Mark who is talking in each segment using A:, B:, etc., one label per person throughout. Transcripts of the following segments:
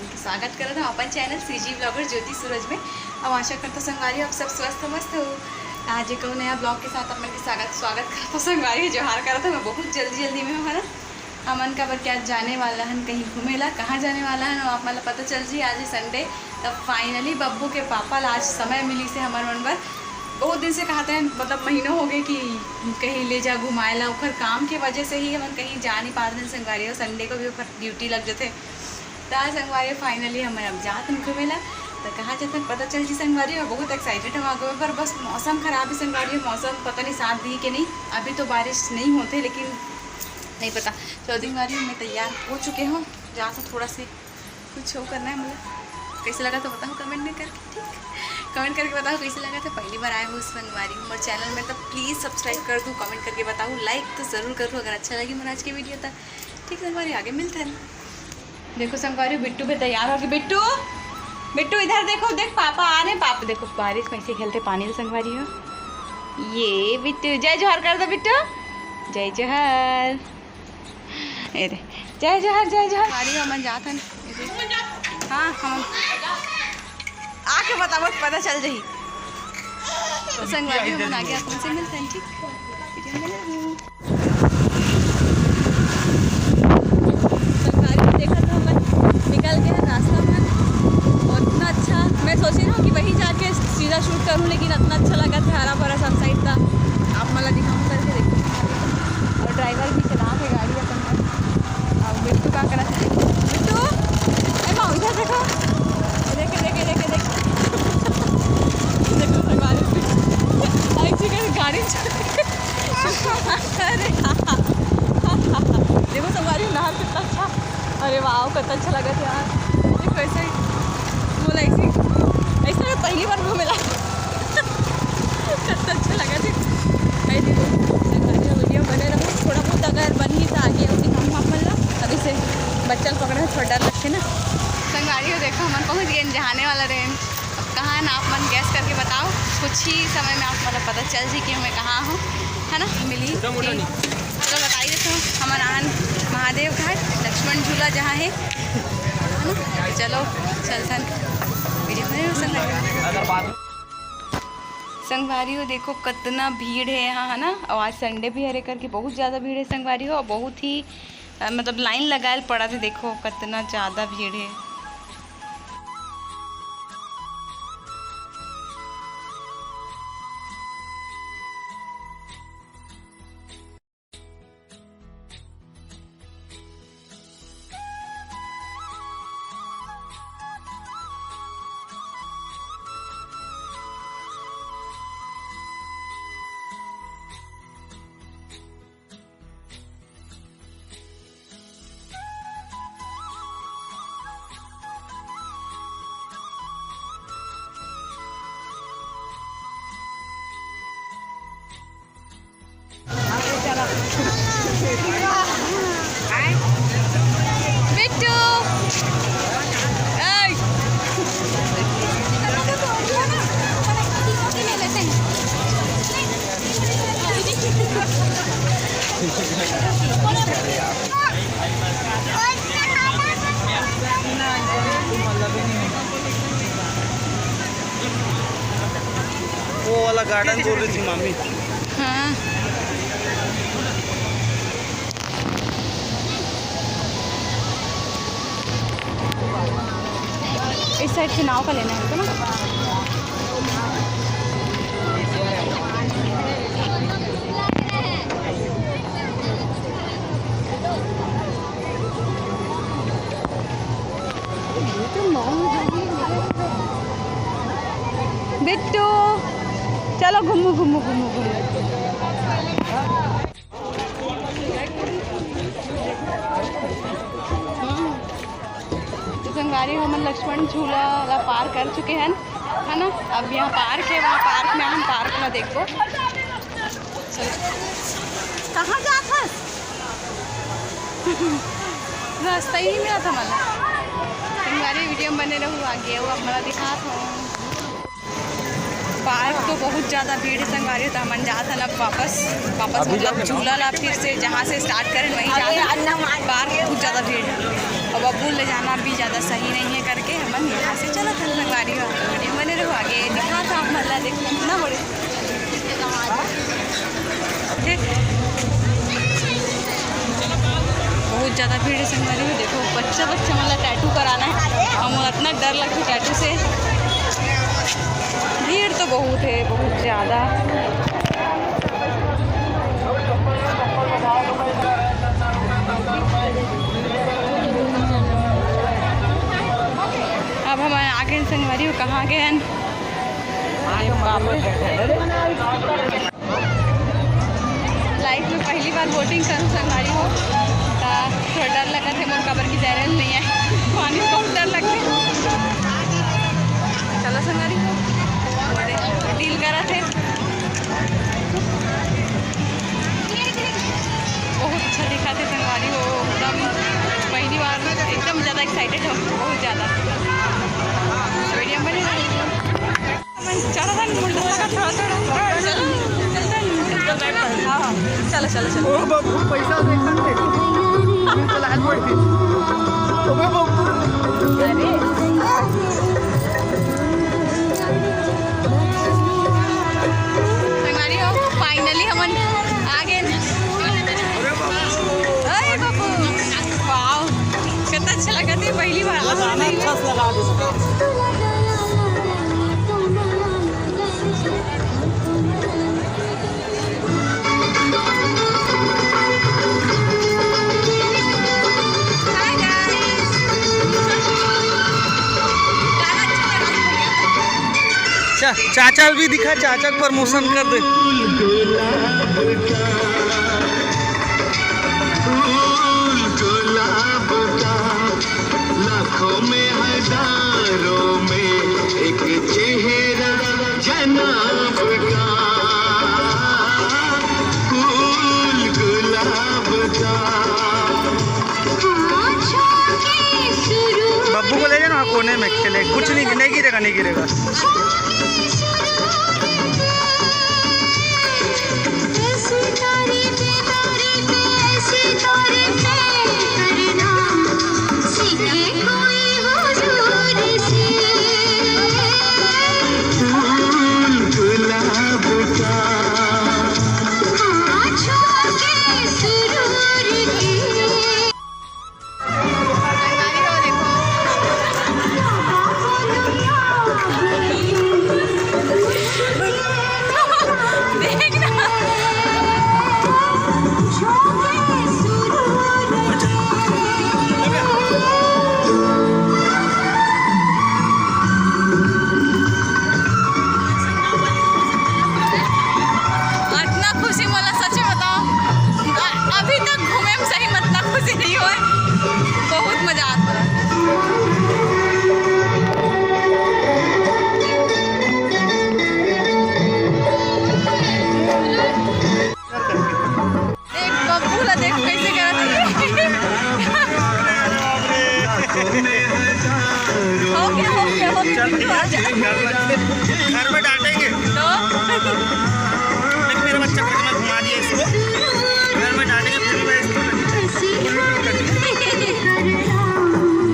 A: मन के स्वागत करत हूँ अपन चैनल सीजी ब्लॉगर ज्योति सूरज में। अब आशा करता हूँ संगवारी आप सब स्वस्थ मस्त हो। आज एक नया ब्लॉग के साथ अपन के स्वागत करता हूँ। संगवारी जोहार करता हूँ। मैं बहुत जल्दी में हूँ है ना। अमन का बर क्या जाने वाला है, कहीं घूमेला, कहाँ जाने वाला है आप मतलब पता चल जी। आज संडे तब फाइनली बब्बू के पापा आज समय मिली से हमारे मन पर बहुत दिन से कहते हैं, मतलब महीनों हो गए कि कहीं ले जा घुमाएला। उखर काम के वजह से ही हम कहीं जा नहीं पाते हैं संगवारी। और संडे को भी उखर ड्यूटी लग जाते। तो आज संगवारी फाइनली हमें अब जाते हैं घूमेला। तो कहाँ जाते हैं पता चल जी संगवारी। और बहुत एक्साइटेड हम आगे पर बस मौसम ख़राब है संगवारी। मौसम पता नहीं साथ दी कि नहीं। अभी तो बारिश नहीं होते लेकिन नहीं पता। तो संगवारी मैं तैयार हो चुके हूँ। जहाँ से थोड़ा सी कुछ हो करना है। मतलब कैसे लगा तो बताओ कमेंट में करके। ठीक कमेंट करके बताओ कैसे लगा। तो पहली बार आए हो उस संगवारी में और चैनल में तो प्लीज़ सब्सक्राइब कर दूँ। कमेंट करके बताऊँ, लाइक तो ज़रूर करूँ अगर अच्छा लगी मेरा आज की वीडियो। था ठीक संगवारी आगे मिलते हैं। देखो संगवारी बिट्टू भी तैयार होगी। बिट्टू बिट्टू इधर देखो, देख पापा आ रहे हैं। पापा देखो बारिश में से खेलते पानी में संगवारी हो। ये बिट्टू जय जोहर कर दो। बिट्टू जय जोहर। अरे जय जोहर जय जोहर। गाड़ी हम जाते हैं। हाँ हम आके बताओ पता चल जाही। तो संगवारी हम आगे अपन से मिलते हैं। ठीक संगवारी देखा था हम निकल के रास्ता में और इतना अच्छा मैं सोच रही हूँ कि वहीं जाके सीधा शूट करूँ, लेकिन इतना अच्छा लगा था। हरा भरा सब साइड था। आप मला दिखाऊँ करके देखो। और ड्राइवर भी चला के गाड़ी अपन। अब बिट्टू का करा था। बिट्टू ए माँ इधर देखो, देखे देखे देखे देखे देखो संगवारी गाड़ी अरे देखो संगवारी नहर कितना अच्छा। अरे वाह कितना अच्छा लगा था यार। देखो ऐसे बोला ऐसे मैं पहली बार घूमेला। कितना अच्छा लगा था। ऐसे संगवारी वीडियो बने रहो। थोड़ा बहुत अगर बन ही था आगे उसी हम मतलब अभी से बच्चन पकड़े थोड़ा डर लगते ना। संगवारी देखो हम पहुँच गए जहाने वाला रेन। अब कहाँ है ना आप मन गैस करके बताओ। कुछ ही समय में आप मतलब पता चल जी कि मैं कहाँ हूँ है ना। मिली चलो बताइए देते हूँ। हमारा आन महादेव घाट लक्ष्मण झूला जहाँ है ना। चलो चलते संगवारी हो। देखो कितना भीड़ है यहाँ है ना। और आज संडे भी हरे करके बहुत ज़्यादा भीड़ है संगवारी हो। और बहुत ही मतलब लाइन लगाए पड़ा थे। देखो कितना ज़्यादा भीड़ है। बिट्टू
B: वो वाला गार्डन बोल रही थी मामी।
A: हाँ इस साइड से नाव का लेना है तो ना। बिट्टू चलो घूमू घूमू घूमू घूमू। संगवारी हम लक्ष्मण झूला वाला पार कर चुके हैं है ना। अब यहाँ पार्क है, वहाँ पार्क में हम पार्क में देखो। कहाँ जाता रास्ता ही नहीं मिला था मला। संगवारी वीडियो बने रहूँ आगे वो अब मला दिखा था। पार्क तो बहुत ज़्यादा भीड़ है संगवारी। तो हम जाता ना वापस मतलब झूला ला फिर से जहाँ से स्टार्ट करें वहीं जाता। पार्क बहुत ज़्यादा भीड़ है और बब्बू ले जाना भी ज़्यादा सही नहीं है हमन यहाँ से चला था संगवारी हो वीडियो बने रहो आगे दिखा था आप मल्ला देखो कितना बड़े बहुत ज़्यादा भीड़ है संगवारी में। देखो बच्चा मतलब टैटू कराना है हम इतना डर लगता है टैटू से। भीड़ तो बहुत है बहुत ज़्यादा। अब हम आगे संगवारी हो कहाँ गए हैं लाइफ में पहली बार बोटिंग करूँ संगवारी हो थोड़ा डर लगा थे मोर कबर की तैरल नहीं है पानी बहुत डर लगते। चलो संगवारी हो डील करा थे बहुत अच्छा दिखा थे संगवारी हो एकदम पहली बार एकदम ज़्यादा एक्साइटेड हो बहुत ज़्यादा वीडियो बने चढ़ा था मुंडा लगा थोड़ा थोड़ा चलो हाँ हाँ चलो चलो चलो
B: पैसा देखा
A: संगवारी हो फाइनली हमन आ गए। अरे बाबू वाह कितना अच्छा लगा था पहली बार
B: चाचा भी दिखा चाचा प्रमोशन कर दे।
C: लाखों में हजारों में एक चेहरा जनाब का फूल गुलाब का।
B: बब्बू को ले जाना कोने में खेले कुछ नहीं गिरेगा नहीं गिरेगा। घर में डांटेंगे तो मेरा बच्चा करके मैं घुमा दिया इसको घर में डांटेंगे फिर मैं इसको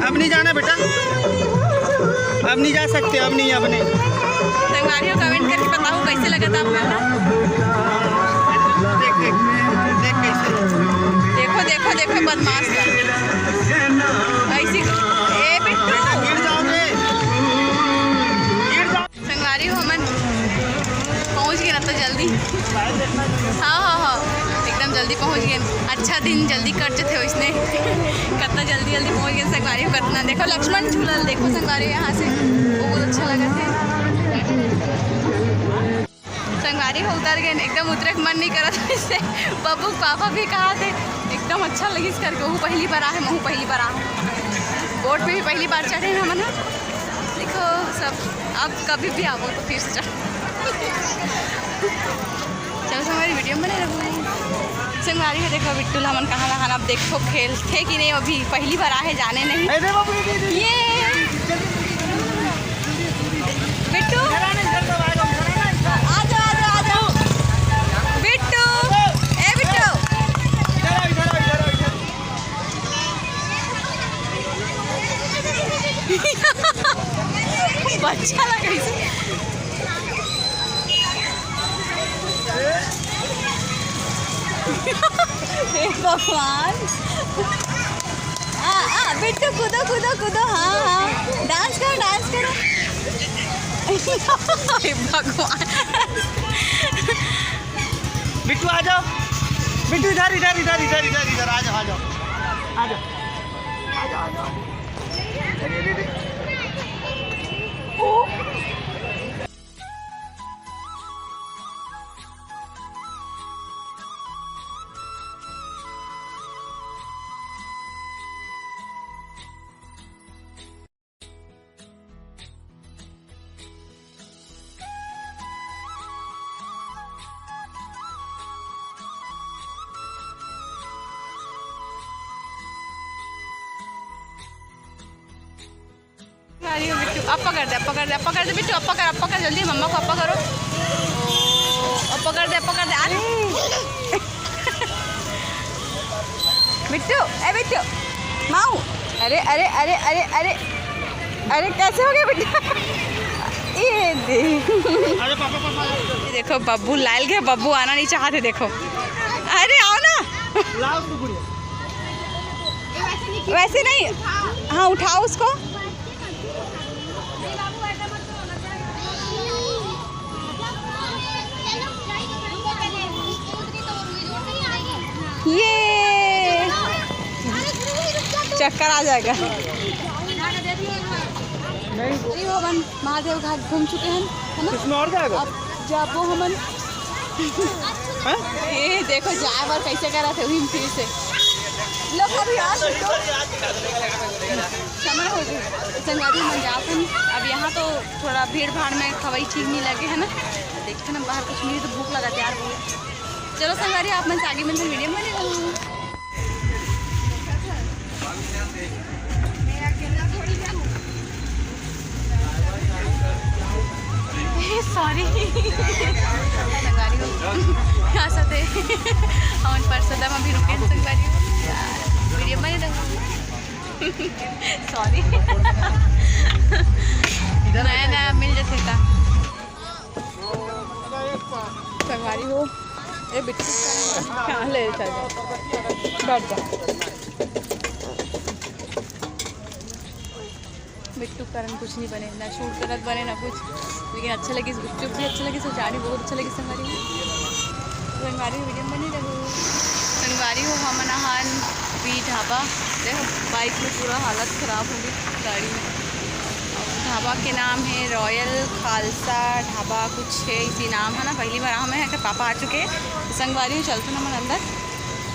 B: अब नहीं जाना बेटा अब नहीं जा सकते अब नहीं
A: संगवारी हो कमेंट करके बताओ कैसे लगा था आपका।
B: देख कैसे
A: देखो देखो देखो बदमाश ऐसी संगवारी हो हमन पहुँच गए ना तो जल्दी हाँ एकदम जल्दी पहुँच गए। अच्छा दिन जल्दी कट जाते हो इसने कितना जल्दी पहुँच गए संगवारी हो कितना। देखो लक्ष्मण झूलल देखो संगवारी यहाँ से वो बहुत अच्छा लगा था। संगवारी हो उतर गए एकदम उतरे का मन नहीं करा था इससे बब्बू पापा भी कहा थे एकदम अच्छा लगी इस करके। वो पहली बार आए महू पहली बार आ बोट पे भी पहली बार चढ़े हैं हमन। देखो सब अब कभी भी आओ तो फिर से चढ़ो। चलो हमारी वीडियो में बने रहो। संगवारी में देखो बिट्टू हमन कहाँ नहाना अब देखो खेल थे कि नहीं अभी पहली बार आए जाने नहीं। ये बिट्टू आ जाओ बिट्टू ए बिट्टू बच्चा लगा इसे। हे भगवान। बिट्टू कूदो कूदो कूदो। हाँ हाँ डांस करो डांस करो। हे भगवान।
B: बिट्टू आ जाओ, बिट्टू इधर इधर इधर इधर इधर इधर आ जाओ आ जाओ आ जाओ आ जाओ आ जाओ।
A: बिट्टू अप्पा कर दे अप्पा कर दे अप्पा कर दे बिट्टू अप्पा कर जल्दी मम्मा को अप्पा करो। अप्पा कर दे अरे बिट्टू ए बिट्टू माऊ। अरे अरे अरे अरे अरे अरे कैसे हो गया बिट्टू। ये
B: अरे पापा पापा
A: देखो बब्बू लाल गया। बब्बू आना नहीं चाहते देखो। अरे आओ ना।
B: लाओ उसको गुड़िया।
A: वैसे नहीं। हाँ उठाओ उसको। ये चक्कर आ जाएगा। त्रिभुवन महादेव घाट घूम चुके हैं है ना।
B: इसमें और जाएगा।
A: अब जाबो हमन। ये देखो जाए बार कैसे करा थे वही फिर से लोग अभी आज समय हो गई संगारी मन जापन। अब यहाँ तो थोड़ा भीड़ भाड़ में खवाई ठीक नहीं लगे है ना। देखते ना बाहर कुछ मिली तो भूख लगा तैयार हो। चलो संगारी आप मन से आगे मन से वीडियो बने रहूँ। सॉरी संगारी यहाँ से हम परसों अभी रुके हैं संगारी वीडियो बने रहूँ। सॉरी नया नया मिल जाते था संगारी हो। ए बिट्टू कहाँ ले बैठ जा। बिट्टू कारण कुछ नहीं बने ना शूट करत बने ना कुछ लेकिन अच्छा लगी। बिट्टू भी अच्छा लगी सजानी बहुत अच्छा लगी। संगवारी वीडियो बनी रहो। संगवारी हो हम नहान भी ढाबा देखो बाइक में पूरा हालत ख़राब हो गई गाड़ी में। ढाबा के नाम है रॉयल खालसा ढाबा कुछ है इसी नाम है ना। पहली बार हमें है कि पापा आ चुके हैं संगवारी चलते ना मन अंदर।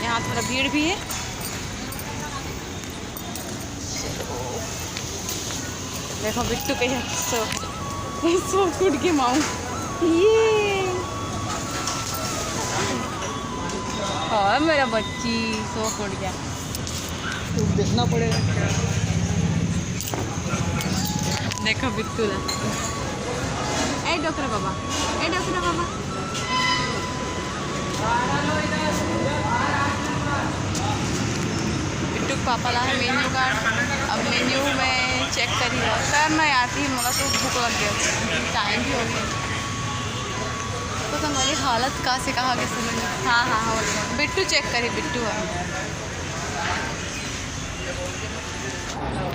A: यहाँ थोड़ा भीड़ भी है। देखो बिट्टू के सो टूट के माऊँ ये हाँ मेरा बच्ची सो टूट गया।
B: देखना पड़ेगा।
A: देखो बिट्टू ना ए डॉक्टर बाबा ए डॉक्टर बाबा। बिट्टू पापा ला है मेन्यू कार्ड। अब मेन्यू में चेक करी करना आती है मगर तो भूख लग गया टाइम भी हो गया। तो तुम्हारी हालत कहाँ से कहाँ के समझ में। हाँ हाँ हाँ बिट्टू चेक करी बिट्टू है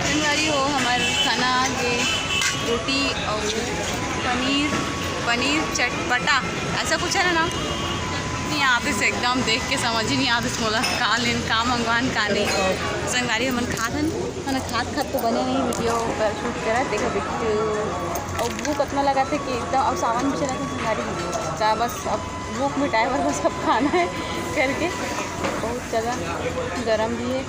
A: संगारी हो हमारे खाना ये रोटी और पनीर चटपटा ऐसा कुछ है ना नाम नहीं आते से एकदम देख के समझ ही नहीं आते बोला का लेन का मंगवान का नहीं। संगारी हमन खातन मैंने खात तो बने नहीं वीडियो पर शूट करा देखा बिट्टू और भूख इतना लगा था कि एकदम अब सामान भी चला था संगारी चाहे बस अब भूख मिटाए पर बस अब खाना है करके बहुत ज़्यादा गर्म भी है।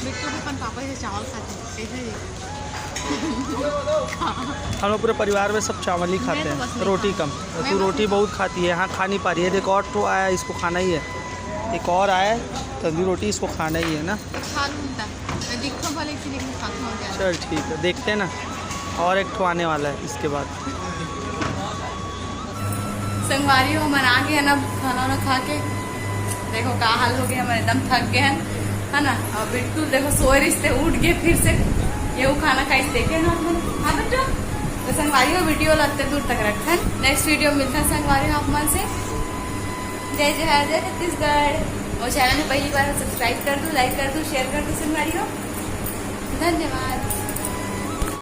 A: बिट्टू भी अपन पापा से चावल खाते हैं कैसे
B: हम लोग पूरे परिवार में सब चावल ही खाते
A: मैं तो बस
B: हैं,
A: नहीं
B: रोटी
A: खाता।
B: कम।
A: मैं
B: तू
A: बस
B: रोटी बहुत खाती है, यहाँ खा नहीं पा रही है। एक और तो आया है, इसको खाना ही है। एक और आया है तंदूरी रोटी, इसको खाना ही है ना।
A: खा लूँगा मैं दिखो भले इसीलिए मैं खाती हूँ क्या।
B: चल ठीक है, देखते हैं ना। और एक ठो आने वाला है इसके बाद।
A: संगवारी हो मन आ गए ना खाना वाना खा के। देखो का हाल हो गया, हम एकदम थक गए हैं, है ना। और बिट्टू देखो सोए रिश्ते उठ गए फिर से, ये वो खाना खाई देखे ना अपन। हाँ बिट्टू, तो संगवारी हो वीडियो लगते दूर तक रखें। नेक्स्ट वीडियो मिलता है संगवारी हो आप मन से। जय जय जय छत्तीसगढ़। और चैनल में पहली बार सब्सक्राइब कर दो, लाइक कर दो, शेयर कर दो संगवारी हो। धन्यवाद।